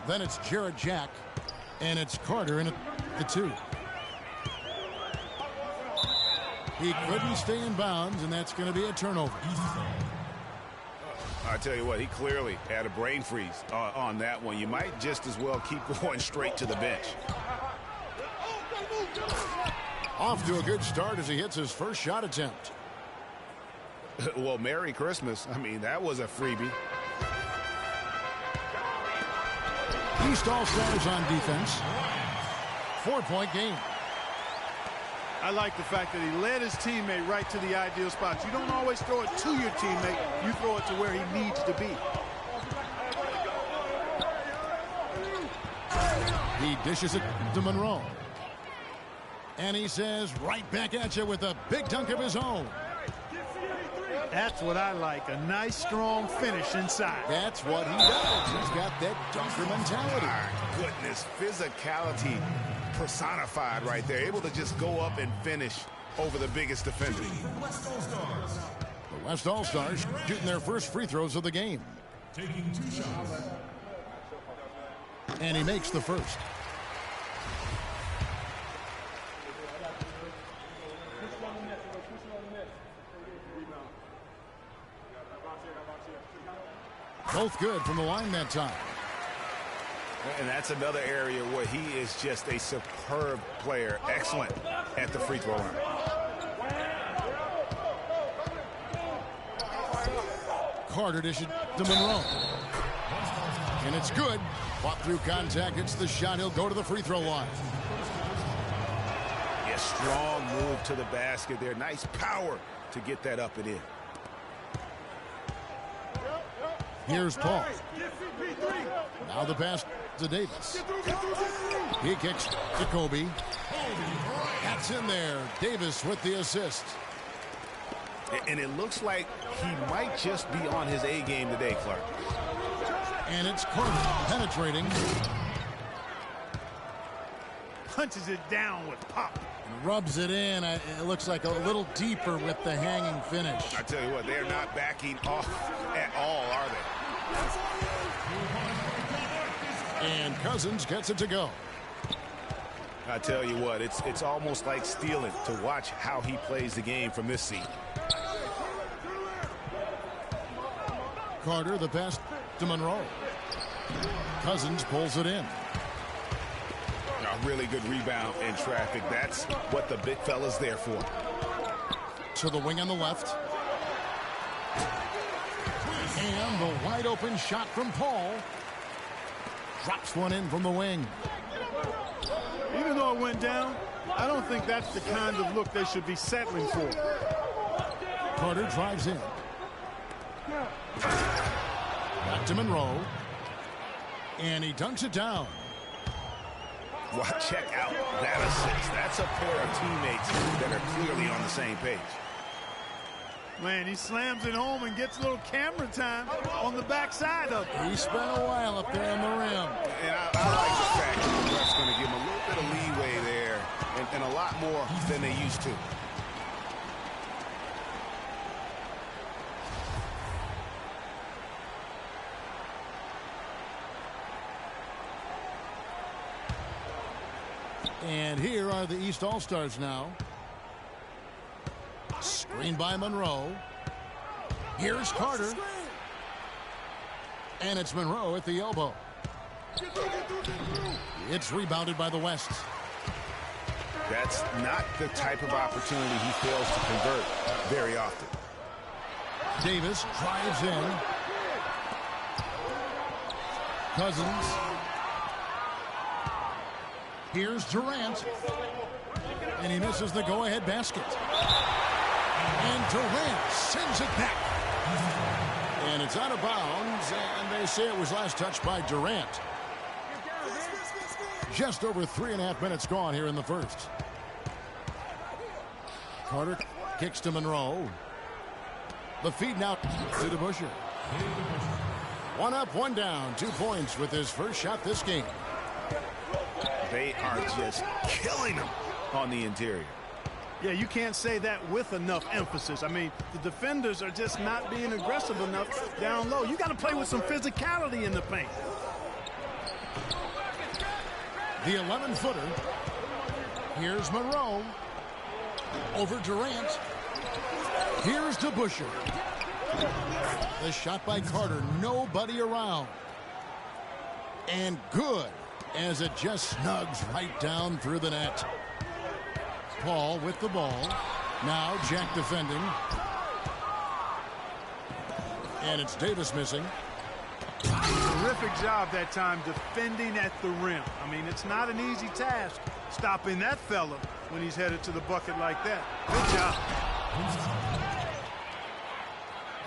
Then it's Jarrett Jack. And it's Carter in at the 2. He couldn't stay in bounds, and that's going to be a turnover. I tell you what, he clearly had a brain freeze on that one. You might just as well keep going straight to the bench. Off to a good start as he hits his first shot attempt. Well, Merry Christmas. I mean, that was a freebie. East All-Stars on defense. 4-point game. I like the fact that he led his teammate right to the ideal spot. You don't always throw it to your teammate. You throw it to where he needs to be. He dishes it to Monroe. And he says, right back at you with a big dunk of his own. That's what I like, a nice, strong finish inside. That's what he does. He's got that dunker mentality. My goodness, physicality personified right there. Able to just go up and finish over the biggest defender. The West All-Stars shooting their first free throws of the game. Taking 2 shots. And he makes the first. Both good from the line that time. And that's another area where he is just a superb player. Excellent at the free throw line. Carter dishes to Monroe. And it's good. Fought through contact. It's the shot. He'll go to the free throw line. Yeah, strong move to the basket there. Nice power to get that up and in. Here's Paul. Now the pass to Davis. He kicks to Kobe. That's in there. Davis with the assist. And it looks like he might just be on his A game today, Clark. And it's Carter penetrating. Punches it down with pop. Rubs it in. It looks like a little deeper with the hanging finish. I tell you what, they're not backing off at all, are they? And Cousins gets it to go. I tell you what, it's almost like stealing to watch how he plays the game from this seat. Carter, the pass to Monroe. Cousins pulls it in. A really good rebound in traffic. That's what the big fella's there for. To the wing on the left. And the wide open shot from Paul. Drops one in from the wing. Even though it went down, I don't think that's the kind of look they should be settling for. Carter drives in. Back to Monroe. And he dunks it down. Well, check out that assist. That's a pair of teammates that are clearly on the same page. Man, he slams it home and gets a little camera time on the backside of it. He spent a while up there on the rim. And I like the fact that the ref's going to give him a little bit of leeway there and a lot more than they used to. And here are the East All-Stars now. Screen by Monroe. Here's Carter. And it's Monroe at the elbow. It's rebounded by the West. That's not the type of opportunity he fails to convert very often. Davis drives in. Cousins. Here's Durant. And he misses the go-ahead basket. And Durant sends it back. And it's out of bounds, and they say it was last touched by Durant. Just over 3.5 minutes gone here in the first. Carter kicks to Monroe. The feed now to DeBusschere. 1 up, 1 down. 2 points with his first shot this game. They are just killing him on the interior. Yeah, you can't say that with enough emphasis. I mean, the defenders are just not being aggressive enough down low. You got to play with some physicality in the paint. The 11-footer. Here's Monroe. Over Durant. Here's DeBusschere. The shot by Carter. Nobody around. And good, as it just snugs right down through the net. Paul with the ball. Now Jack defending. And it's Davis missing. Terrific job that time defending at the rim. I mean, it's not an easy task stopping that fella when he's headed to the bucket like that. Good job.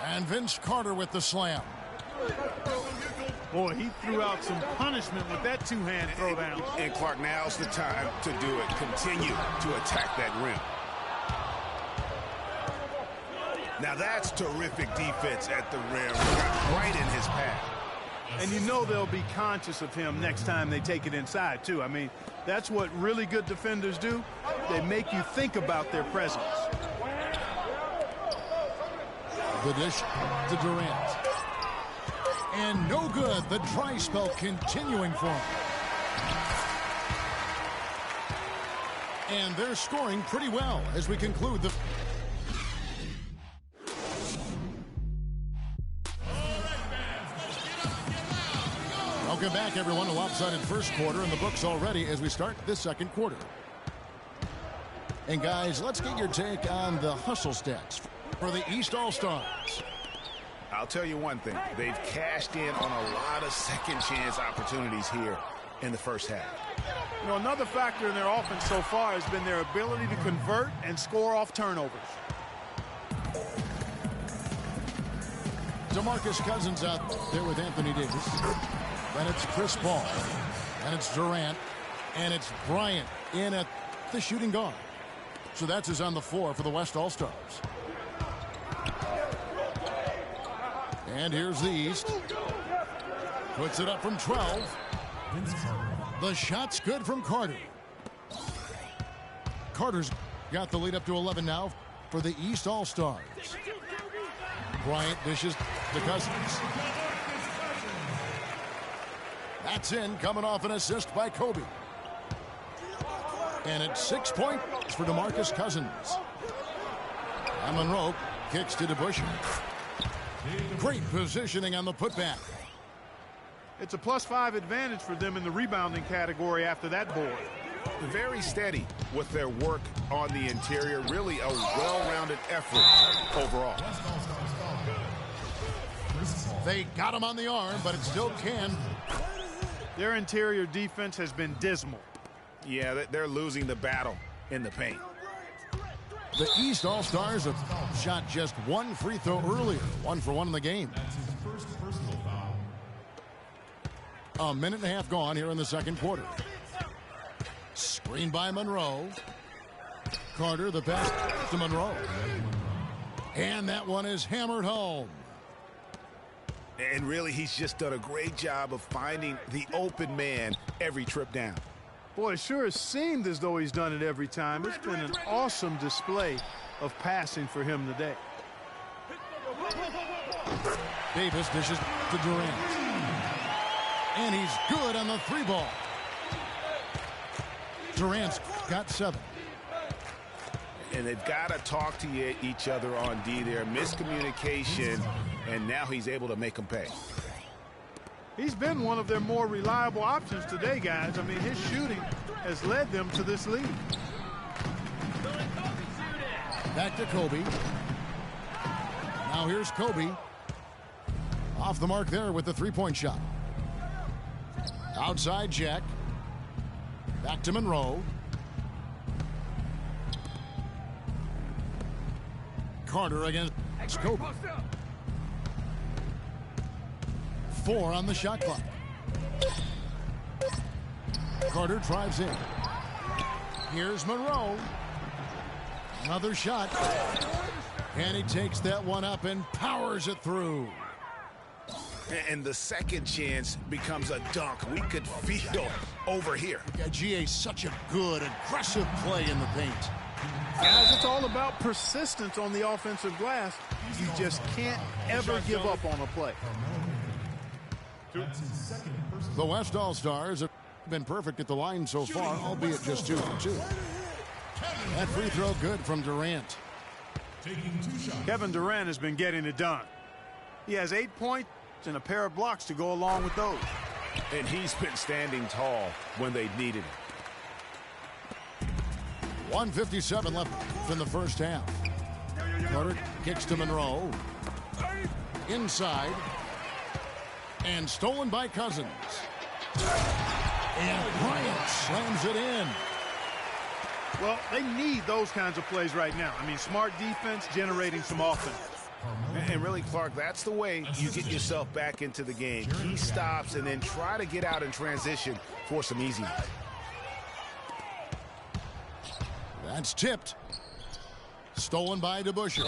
And Vince Carter with the slam. Boy, he threw out some punishment with that two-hand throwdown. And Clark, now's the time to do it. Continue to attack that rim. Now that's terrific defense at the rim. Right in his path. And you know they'll be conscious of him next time they take it inside, too. I mean, that's what really good defenders do. They make you think about their presence. The dish to Durant. And no good. The dry spell continuing for him. And they're scoring pretty well as we conclude the... Welcome back, everyone. A lopsided first quarter in the books already as we start this second quarter. And guys, let's get your take on the hustle stats for the East All-Stars. I'll tell you one thing. They've cashed in on a lot of second chance opportunities here in the first half. You know, another factor in their offense so far has been their ability to convert and score off turnovers. DeMarcus Cousins out there with Anthony Davis. Then it's Chris Paul. And it's Durant. And it's Bryant in at the shooting guard. So that's his on the floor for the West All-Stars. And here's the East. Puts it up from 12. The shot's good from Carter. Carter's got the lead up to 11 now for the East All-Stars. Bryant dishes to Cousins. That's in, coming off an assist by Kobe. And it's 6 points for DeMarcus Cousins. And Monroe kicks to DeBusschere. Great positioning on the putback. It's a +5 advantage for them in the rebounding category after that board. Very steady with their work on the interior. Really a well-rounded effort overall. They got him on the arm, but it still can. Their interior defense has been dismal. Yeah, they're losing the battle in the paint. The East All-Stars have shot just one free throw earlier. 1 for 1 in the game. That's his first personal foul. A minute and a half gone here in the second quarter. Screen by Monroe. Carter, the pass to Monroe. And that one is hammered home. And really, he's just done a great job of finding the open man every trip down. Boy, it sure has seemed as though he's done it every time. It's been an awesome display of passing for him today. Davis dishes to Durant. And he's good on the 3 ball. Durant's got 7. And they've got to talk to each other on D there. Miscommunication, and now he's able to make them pay. He's been one of their more reliable options today, guys. I mean, his shooting has led them to this lead. Back to Kobe. Now here's Kobe. Off the mark there with the 3-point shot. Outside Jack. Back to Monroe. Carter against Kobe. 4 on the shot clock. Carter drives in. Here's Monroe. Another shot. And he takes that one up and powers it through. And the second chance becomes a dunk. We could feel over here. Yeah, GA, such a good, aggressive play in the paint. Guys, it's all about persistence on the offensive glass. You just can't ever give up on a play. That's his second personal. The West All-Stars. been perfect at the line so far, albeit just 2 for 2. That free throw good from Durant. Taking 2 shots. Kevin Durant has been getting it done. He has 8 points and a pair of blocks to go along with those. And he's been standing tall when they needed it. 1:57 left in the first half. Carter kicks to Monroe. Inside. And stolen by Cousins. And Bryant slams it in. Well, they need those kinds of plays right now. I mean, smart defense generating some offense. And really, Clark, that's the way you get yourself back into the game. He stops and then try to get out in transition for some easy. That's tipped. Stolen by DeBusschere.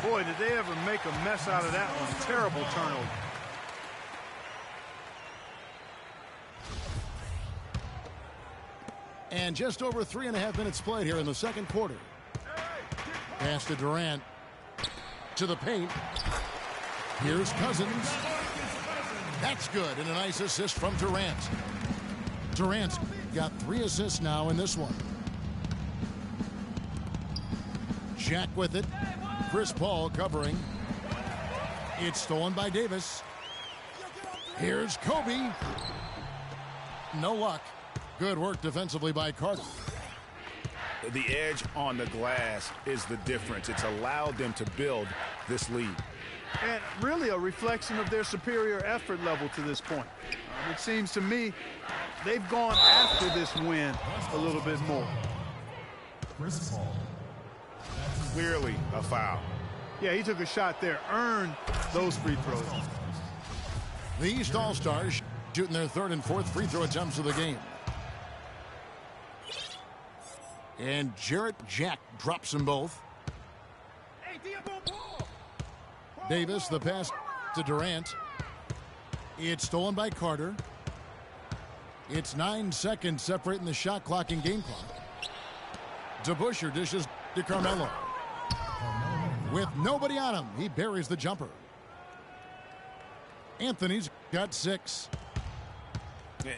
Boy, did they ever make a mess out of that one. Terrible turnover. And just over 3.5 minutes played here in the second quarter. Pass to Durant. To the paint. Here's Cousins. That's good, and a nice assist from Durant. Durant's got 3 assists now in this one. Jack with it. Chris Paul covering. It's stolen by Davis. Here's Kobe. No luck. Good work defensively by Carter. The edge on the glass is the difference. It's allowed them to build this lead. And really a reflection of their superior effort level to this point. It seems to me they've gone after this win a little bit more. Chris Paul. Clearly a foul. Yeah, he took a shot there, earned those free throws. The East All-Stars shooting their 3rd and 4th free throw attempts of the game. And Jarrett Jack drops them both. Davis, the pass to Durant. It's stolen by Carter. It's 9 seconds separating the shot clock and game clock. DeBusschere dishes to Carmelo. With nobody on him, he buries the jumper. Anthony's got 6.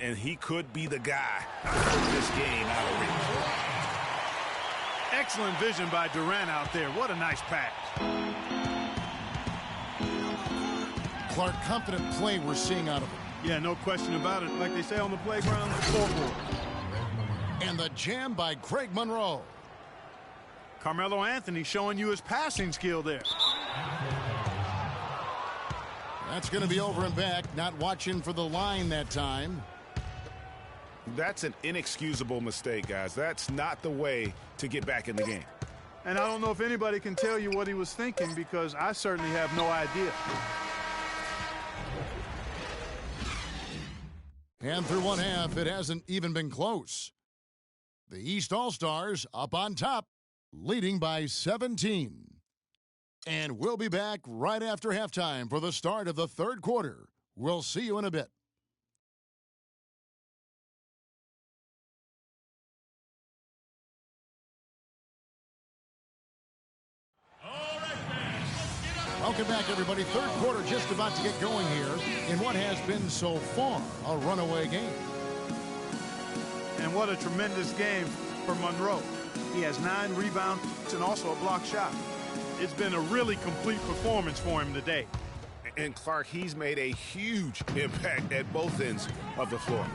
And he could be the guy to put this game out of reach. Excellent vision by Durant out there. What a nice pass. Clark, confident play we're seeing out of him. Yeah, no question about it. Like they say on the playground, scoreboard. And the jam by Greg Monroe. Carmelo Anthony showing you his passing skill there. That's going to be over and back. Not watching for the line that time. That's an inexcusable mistake, guys. That's not the way to get back in the game. And I don't know if anybody can tell you what he was thinking, because I certainly have no idea. And through one half, it hasn't even been close. The East All-Stars up on top, leading by 17. And we'll be back right after halftime for the start of the 3rd quarter. We'll see you in a bit. Welcome back, everybody. 3rd quarter just about to get going here in what has been so far a runaway game. And what a tremendous game for Monroe. He has 9 rebounds and also a block shot. It's been a really complete performance for him today. And Clark, he's made a huge impact at both ends of the floor.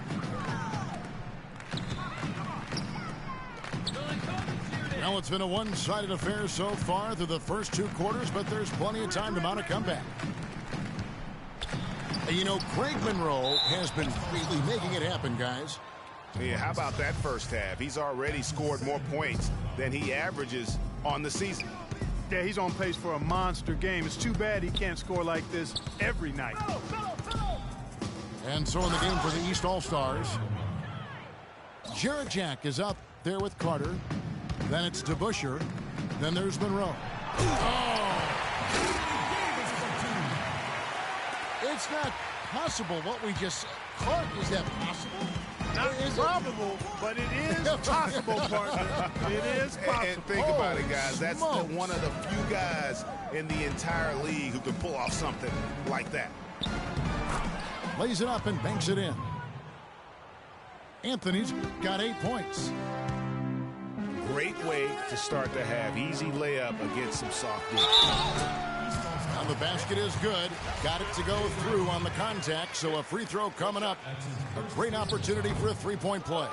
Well, it's been a one-sided affair so far through the first 2 quarters, but there's plenty of time to mount a comeback. And you know, Greg Monroe has been really making it happen, guys. Yeah, how about that first half? He's already scored more points than he averages on the season. Yeah, he's on pace for a monster game. It's too bad he can't score like this every night. And so in the game for the East All-Stars, Jarrett Jack is out there with Carter. Then it's DeBusschere. Then there's Monroe. Oh! It's not possible what we just said. Clark, is that possible? Not probable, but it is possible, partner. It is possible. And think about it, guys. That's one of the few guys in the entire league who can pull off something like that. Lays it up and banks it in. Anthony's got 8 points. Great way to start the half. Easy layup against some soft D. And the basket is good. Got it to go through on the contact, so a free throw coming up. A great opportunity for a three-point play.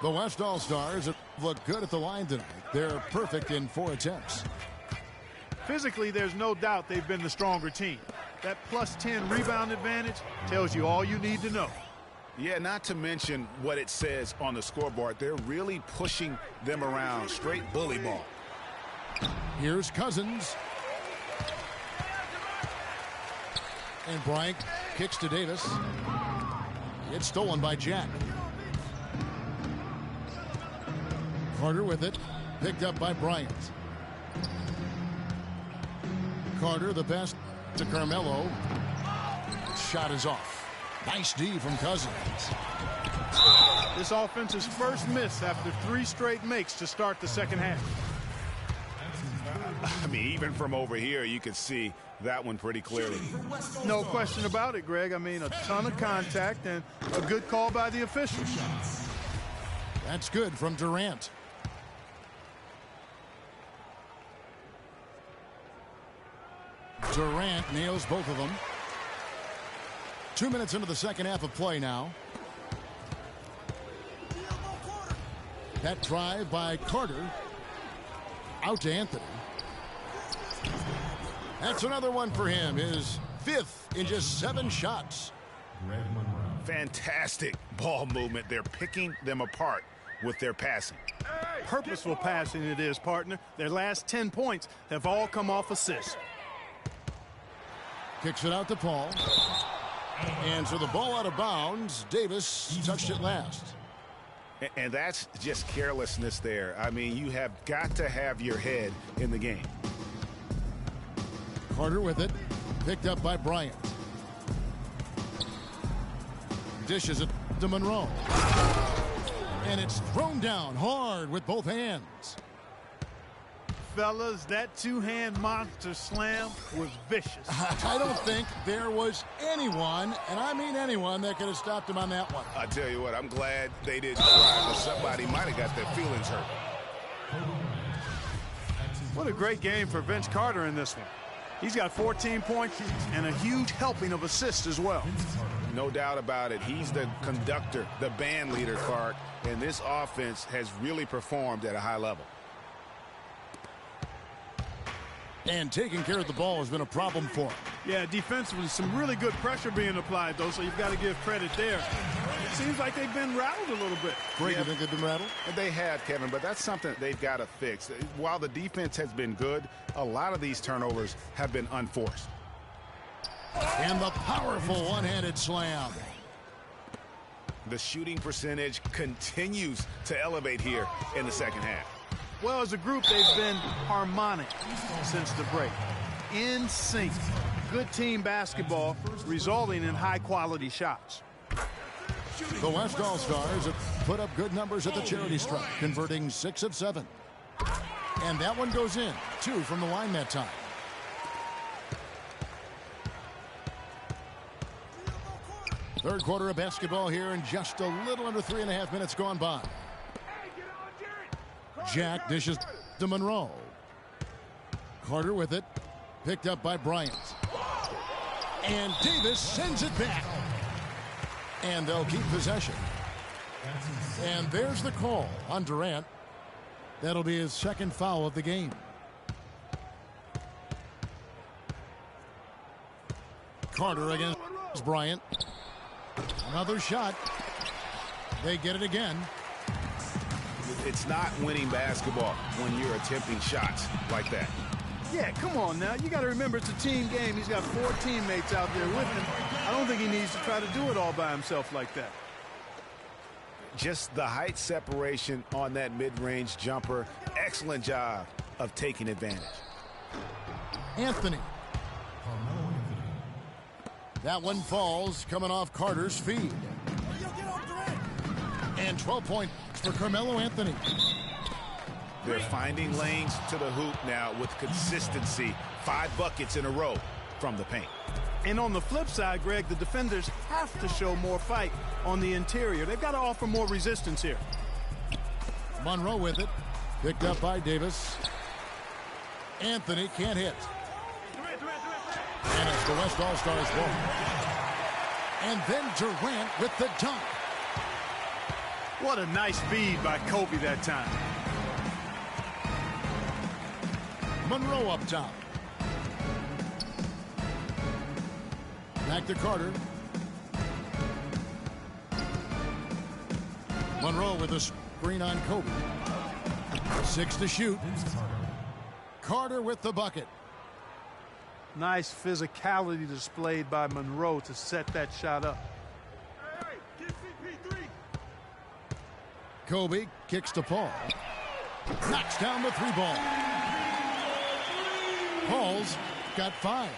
The West All-Stars look good at the line tonight. They're perfect in 4 attempts. Physically, there's no doubt they've been the stronger team. That plus 10 rebound advantage tells you all you need to know. Yeah, not to mention what it says on the scoreboard. They're really pushing them around. Straight bully ball. Here's Cousins. And Bryant kicks to Davis. It's stolen by Jack. Carter with it. Picked up by Bryant. Carter, the pass to Carmelo. Shot is off. Nice D from Cousins. This offense's first miss after 3 straight makes to start the second half. I mean, even from over here, you can see that one pretty clearly. No question about it, Greg. I mean, a ton of contact and a good call by the officials. That's good from Durant. Durant nails both of them. 2 minutes into the second half of play now. That drive by Carter. Out to Anthony. That's another one for him. His 5th in just 7 shots. Fantastic ball movement. They're picking them apart with their passing. Purposeful passing it is, partner. Their last 10 points have all come off assists. Kicks it out to Paul. And so the ball out of bounds. Davis touched it last. And that's just carelessness there. I mean, you have got to have your head in the game. Carter with it. Picked up by Bryant. Dishes it to Monroe. And it's thrown down hard with both hands. Fellas, that 2-hand monster slam was vicious. I don't think there was anyone, and I mean anyone, that could have stopped him on that one. I tell you what, I'm glad they didn't try, but somebody might have got their feelings hurt. What a great game for Vince Carter in this one. He's got 14 points and a huge helping of assists as well. No doubt about it. He's the conductor, the band leader, Clark, and this offense has really performed at a high level. And taking care of the ball has been a problem for him. Yeah, defensively, some really good pressure being applied, though, so you've got to give credit there. It seems like they've been rattled a little bit. Greg, you think they've been rattled? They have, Kevin, but that's something they've got to fix. While the defense has been good, a lot of these turnovers have been unforced. And the powerful one-handed slam. The shooting percentage continues to elevate here in the second half. Well, as a group, they've been harmonic since the break. In sync. Good team basketball, resulting in high-quality shots. The West All-Stars have put up good numbers at the charity stripe, converting 6 of 7. And that one goes in. 2 from the line that time. Third quarter of basketball here, and just a little under 3.5 minutes gone by. Jack dishes to Monroe. Carter with it. Picked up by Bryant. And Davis sends it back. And they'll keep possession. And there's the call on Durant. That'll be his 2nd foul of the game. Carter against Bryant. Another shot. They get it again. It's not winning basketball when you're attempting shots like that. Yeah, come on now. You got to remember it's a team game. He's got 4 teammates out there with him. I don't think he needs to try to do it all by himself like that. Just the height separation on that mid-range jumper. Excellent job of taking advantage. Anthony. That one falls coming off Carter's feed. And 12 points for Carmelo Anthony. They're finding lanes to the hoop now with consistency. 5 buckets in a row from the paint. And on the flip side, Greg, the defenders have to show more fight on the interior. They've got to offer more resistance here. Monroe with it. Picked up by Davis. Anthony can't hit. And it's the West All-Stars ball. And then Durant with the dunk. What a nice feed by Kobe that time. Monroe up top. Back to Carter. Monroe with a screen on Kobe. 6 to shoot. Carter with the bucket. Nice physicality displayed by Monroe to set that shot up. Kobe kicks to Paul. Knocks down the 3 ball. Paul's got 5.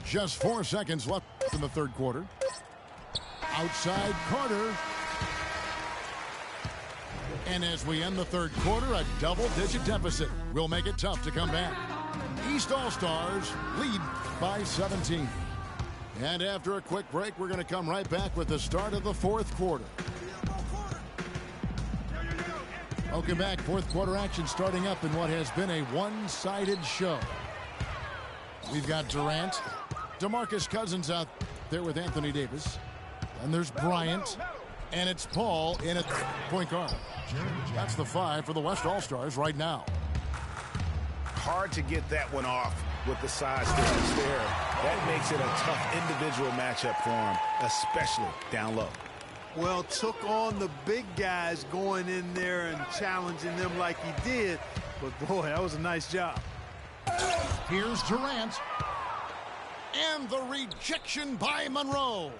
Just 4 seconds left in the third quarter. Outside Carter. And as we end the third quarter, a double-digit deficit will make it tough to come back. East All-Stars lead by 17. And after a quick break, we're going to come right back with the start of the fourth quarter. Welcome back. Fourth quarter action starting up in what has been a one-sided show. We've got Durant, DeMarcus Cousins out there with Anthony Davis. And there's Bryant. And it's Paul in at point guard. That's the 5 for the West All-Stars right now. Hard to get that one off with the size difference there. That makes it a tough individual matchup for him, especially down low. Well, took on the big guys going in there and challenging them like he did. But, boy, that was a nice job. Here's Durant. And the rejection by Monroe.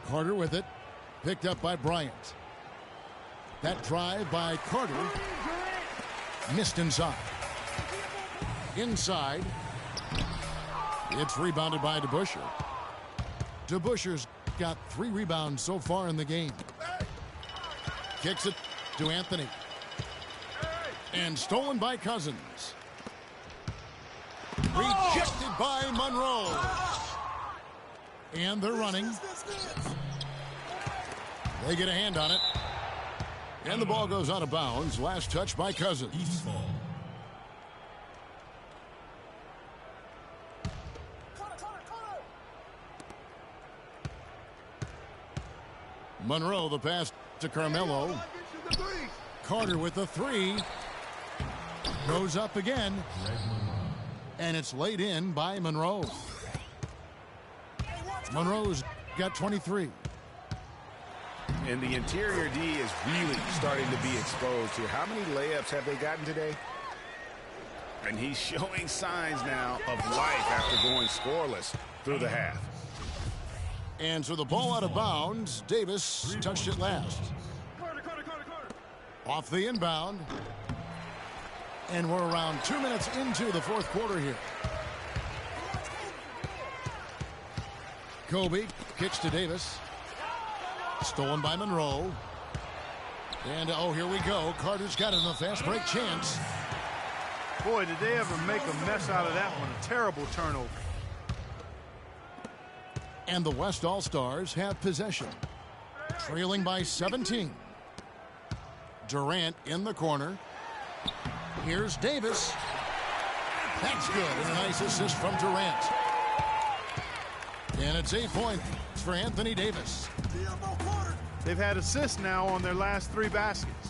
Carter with it. Picked up by Bryant. That drive by Carter. Missed inside. Inside. It's rebounded by DeBusschere. DeBusschere's got 3 rebounds so far in the game. Kicks it to Anthony. And stolen by Cousins. Rejected by Monroe. And they're running. They get a hand on it. And the ball goes out of bounds. Last touch by Cousins. East ball. Monroe, the pass to Carmelo. Carter with the 3. Goes up again. And it's laid in by Monroe. Monroe's got 23. And the interior D is really starting to be exposed here. How many layups have they gotten today? And he's showing signs now of life after going scoreless through the half. And so the ball out of bounds. Davis touched it last. Off the inbound. And we're around 2 minutes into the fourth quarter here. Kobe kicks to Davis. Stolen by Monroe. And, oh, here we go. Carter's got it in a fast break chance. Boy, did they ever make a mess out of that one. A terrible turnover. And the West All-Stars have possession. Trailing by 17. Durant in the corner. Here's Davis. That's good. And a nice assist from Durant. And it's 8 points for Anthony Davis. They've had assists now on their last 3 baskets.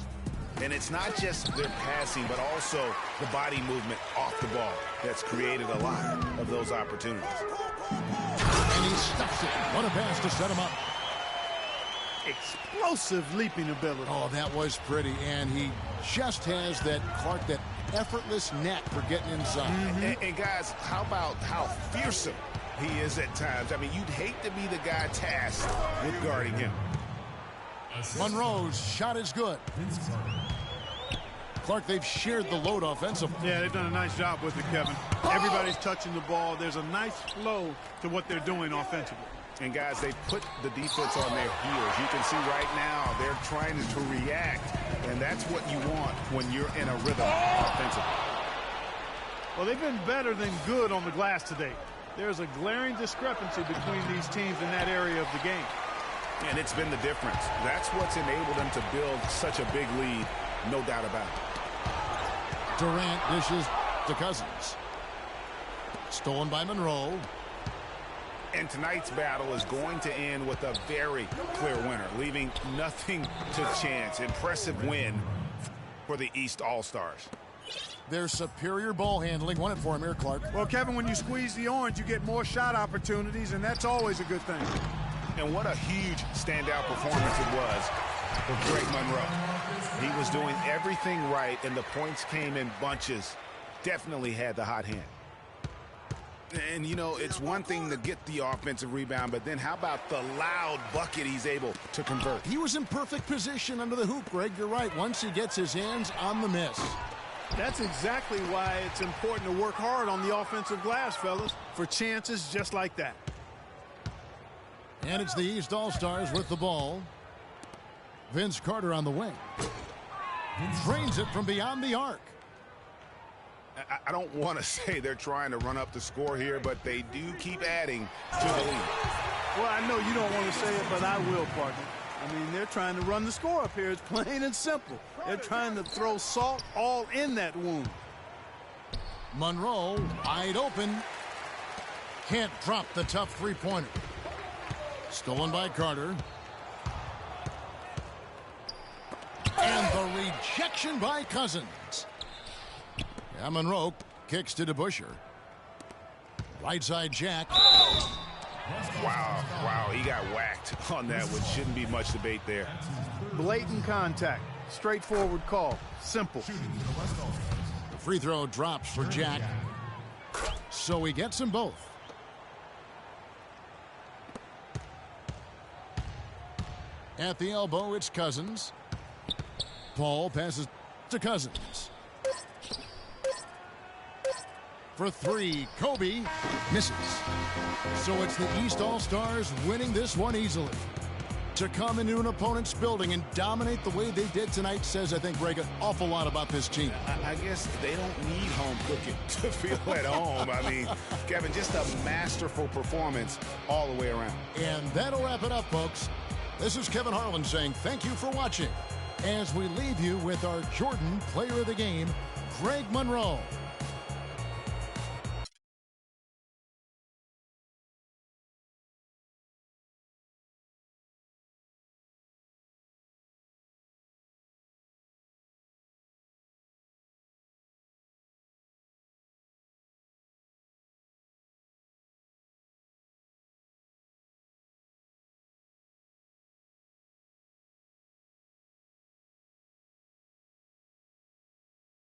And it's not just their passing, but also the body movement off the ball that's created a lot of those opportunities. And he stuffs it. What a pass to set him up. Explosive leaping ability. Oh, that was pretty. And he just has that, Clark, that effortless knack for getting inside. And guys, how about how fearsome he is at times? I mean, you'd hate to be the guy tasked with guarding him. Monroe's shot is good. Clark, they've shared the load offensively. Yeah, they've done a nice job with it, Kevin. Everybody's touching the ball. There's a nice flow to what they're doing offensively. And, guys, they put the defense on their heels. You can see right now they're trying to react, and that's what you want when you're in a rhythm offensively. Well, they've been better than good on the glass today. There's a glaring discrepancy between these teams in that area of the game. And it's been the difference. That's what's enabled them to build such a big lead, no doubt about it. Durant dishes to Cousins. Stolen by Monroe. And tonight's battle is going to end with a very clear winner, leaving nothing to chance. Impressive win for the East All-Stars. Their superior ball handling won it for him here, Clark. Well, Kevin, when you squeeze the orange, you get more shot opportunities, and that's always a good thing. And what a huge standout performance it was for Greg Monroe. He was doing everything right, and the points came in bunches. Definitely had the hot hand. And, you know, it's one thing to get the offensive rebound, but then how about the loud bucket he's able to convert? He was in perfect position under the hoop, Greg. You're right. Once he gets his hands on the miss. That's exactly why it's important to work hard on the offensive glass, fellas, for chances just like that. And it's the East All-Stars with the ball. Vince Carter on the wing. Drains it from beyond the arc. I don't want to say they're trying to run up the score here, but they do keep adding to the lead. Well, I know you don't want to say it, but I will, partner. I mean, they're trying to run the score up here. It's plain and simple. They're trying to throw salt all in that wound. Monroe wide open. Can't drop the tough three-pointer. Stolen by Carter. And the rejection by Cousins. Yeah, Monroe kicks to DeBusschere. Right side Jack. Wow, he got whacked on that one. Shouldn't be much debate there. Blatant contact. Straightforward call. Simple. The free throw drops for Jack. So he gets them both. At the elbow, it's Cousins. Paul passes to Cousins. For three, Kobe misses. So it's the East All-Stars winning this one easily. To come into an opponent's building and dominate the way they did tonight says, I think, Greg, an awful lot about this team. I guess they don't need home cooking to feel at home. I mean, Kevin, just a masterful performance all the way around. And that'll wrap it up, folks. This is Kevin Harlan saying thank you for watching as we leave you with our Jordan Player of the Game, Greg Monroe.